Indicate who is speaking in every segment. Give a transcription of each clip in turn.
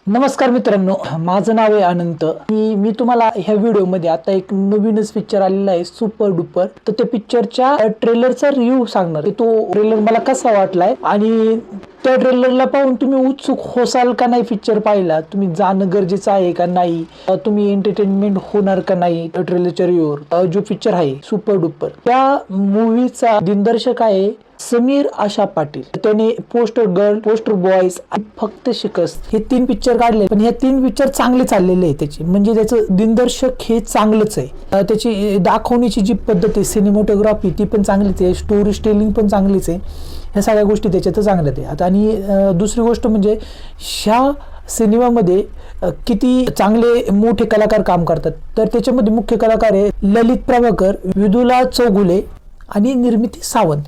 Speaker 1: नमस्कार मित्रांनो, माझं नाव आहे अनंत। मी तुम्हाला ह्या व्हिडिओमध्ये आता एक नवीनच पिक्चर आलेला आहे सुपर डुपर। तर त्या पिक्चरच्या ट्रेलरचा रिव्ह्यू सांगणार आहे। तो ट्रेलर मला कसा वाटलाय आणि त्या ट्रेलरला पाहून तुम्ही उत्सुक होसाल का नाही, पिक्चर पाहिला तुम्ही जाणं गरजेचं आहे का नाही, तुम्ही एंटरटेनमेंट होणार का नाही ट्रेलरच्या रिव्ह्यूवर। जो पिक्चर आहे सुपर डुपर, त्या मूवीचा दिग्दर्शक आहे समीर आशा पाटील। त्याने पोस्टर गर्ल, पोस्टर बॉयज आणि फक्त शिकस्त हे 3 पिक्चर काढले, पण हे 3 पिक्चर चांगले चाललेले आहे त्याचे, म्हणजे त्याचं दिग्दर्शक हे चांगलंच आहे। त्याची दाखवण्याची जी पद्धत आहे, सिनेमॅटोग्राफी ती पण चांगलीच आहे, स्टोरी टेलिंग पण चांगलीच आहे, ह्या सगळ्या गोष्टी त्याच्यात चांगल्याच आहे। आता आणि दुसरी गोष्ट म्हणजे ह्या सिनेमामध्ये किती चांगले मोठे कलाकार काम करतात। तर त्याच्यामध्ये मुख्य कलाकार आहे ललित प्रभाकर, विदुला चौगुले आणि निर्मिती सावंत।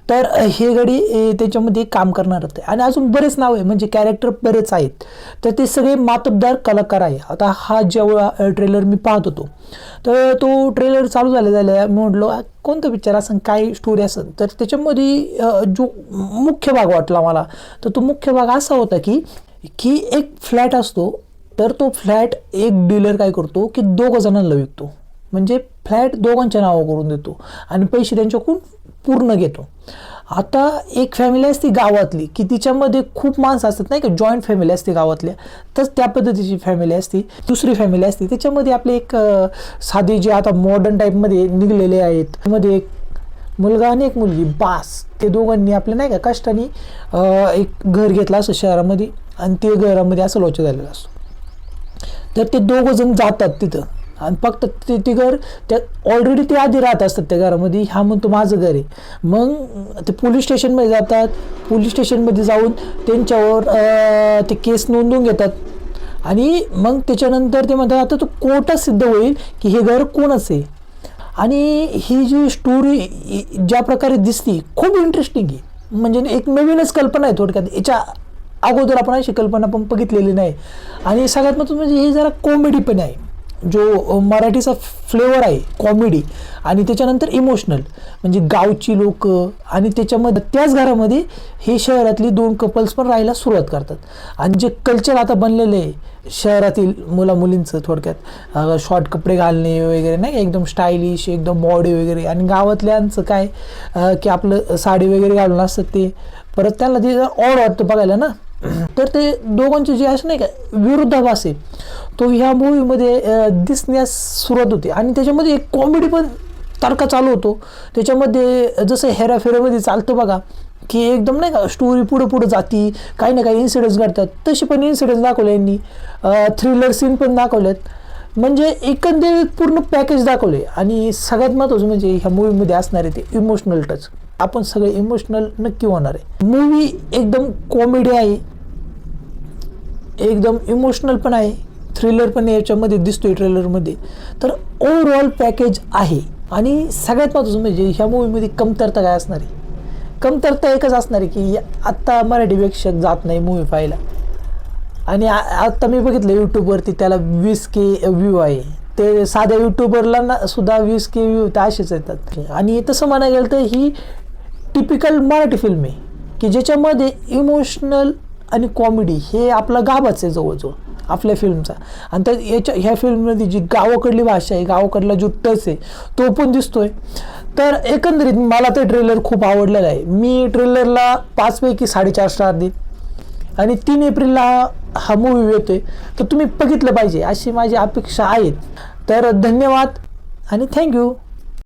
Speaker 1: तर हे गडी त्याच्यामध्ये काम करणार होते आणि अजून बरेच नाव आहे, म्हणजे कॅरेक्टर बरेच आहेत। तर ते सगळे मातब्दार कलाकार आहे। आता हा जेव्हा ट्रेलर मी पाहत होतो तर तो ट्रेलर चालू झाले म्हटलं कोणतं पिक्चर असेल, काय स्टोरी असेल। तर त्याच्यामध्ये जो मुख्य भाग वाटला मला, तर तो मुख्य भाग असा होता की एक फ्लॅट असतो, तर तो फ्लॅट एक डीलर काय करतो की 2 जणांना विकतो, म्हणजे फ्लॅट दोघांच्या नावावर करून देतो आणि पैसे त्यांच्याकडून पूर्ण घेतो। आता एक फॅमिली असते गावातली की तिच्यामध्ये खूप माणसं असतात नाही का, जॉईंट फॅमिली असते गावातल्या, तर त्या पद्धतीची फॅमिली असते। दुसरी फॅमिली असते त्याच्यामध्ये आपले एक साधे जे आता मॉडर्न टाईपमध्ये निघलेले आहेत, त्यामध्ये एक मुलगा आणि एक मुलगी, बास ते दोघांनी आपल्या नाही का कष्टाने एक घर घेतलं असं शहरामध्ये आणि ते घरामध्ये असं लोचा झालेला असतो। तर ते 2 जण जातात तिथं आणि फक्त ते घर त्या ऑलरेडी ते आधी राहत असतात त्या घरामध्ये, हा म्हणतो माझं घर आहे। मग ते पोलीस स्टेशनमध्ये जातात, पोलीस स्टेशनमध्ये जाऊन त्यांच्यावर ते केस नोंदवून घेतात आणि मग त्याच्यानंतर ते म्हणतात आता तो कोर्टात सिद्ध होईल की हे घर कोणाचं आहे। आणि ही जी स्टोरी ज्या प्रकारे दिसती खूप इंटरेस्टिंग आहे, म्हणजे एक नवीनच कल्पना आहे थोडक्यात। याच्या अगोदर आपण अशी कल्पना पण बघितलेली नाही आणि सगळ्यात महत्त्वाचं म्हणजे हे जरा कॉमेडी पण आहे, जो मराठीचा फ्लेवर आहे कॉमेडी आणि त्याच्यानंतर इमोशनल, म्हणजे गावची लोक आणि त्याच्यामध्ये त्याच घरामध्ये हे शहरातली 2 कपल्स पण राहायला सुरुवात करतात। आणि जे कल्चर आता बनलेलं आहे शहरातील मुलींचं, थोडक्यात शॉर्ट कपडे घालणे वगैरे नाही, एकदम स्टायलिश, एकदम बॉडी वगैरे, आणि गावातल्यांचं काय की आपलं साडी वगैरे घालून असतात ते, परत त्यांना ते ऑड वाटतं बघायला ना। तर ते दोघांचे जे असं नाही का विरोधाभास आहे तो ह्या मूवीमध्ये दिसण्यास सुरुवात होते आणि त्याच्यामध्ये एक कॉमेडी पण तारका चालू होतो। त्याच्यामध्ये जसं हेराफेरामध्ये चालतं बघा की एकदम नाही का स्टोरी पुढे जाती, काही ना काही इन्सिडेंट्स घडतात, तसे पण इन्सिडेंट्स दाखवले यांनी, थ्रिलर सीन पण दाखवलेत, म्हणजे एकंदरीत पूर्ण पॅकेज दाखवले। आणि सगळ्यात महत्त्वाचं म्हणजे ह्या मूवीमध्ये असणार आहे ते इमोशनल टच, आपण सगळे इमोशनल नक्की होणार आहे। मूवी एकदम कॉमेडी आहे, एकदम इमोशनल पण आहे, थ्रिलर पण याच्यामध्ये दिसतोय ट्रेलरमध्ये, तर ओव्हरऑल पॅकेज आहे। आणि सगळ्यात महत्त्वाचं म्हणजे ह्या मूवीमध्ये कमतरता काय असणार आहे, कमतरता एकच असणार आहे की आत्ता मराठी प्रेक्षक जात नाही मूवी पाहायला। आणि आत्ता मी बघितलं यूट्यूबवरती त्याला 20K व्ह्यू आहे, ते साध्या यूट्यूबरला ना सुद्धा 20K व्ह्यू तर असेच येतात। आणि तसं म्हणायला गेलं तर ही टिपिकल मराठी फिल्म आहे की ज्याच्यामध्ये इमोशनल आणि कॉमेडी हे आपला गाभाच आहे जवळजवळ आपल्या फिल्मचा। आणि तर ह्या फिल्ममध्ये जी गावाकडली भाषा आहे, गावाकडला जो टच आहे तो पण दिसतोय। तर एकंदरीत मला ते ट्रेलर खूप आवडलेलं आहे। मी ट्रेलरला 5 पैकी 4.5 स्टार देईन आणि 3 एप्रिलला हा मूवी येतोय, तर तुम्ही बघितलं पाहिजे अशी माझी अपेक्षा आहेत। तर धन्यवाद आणि थँक्यू।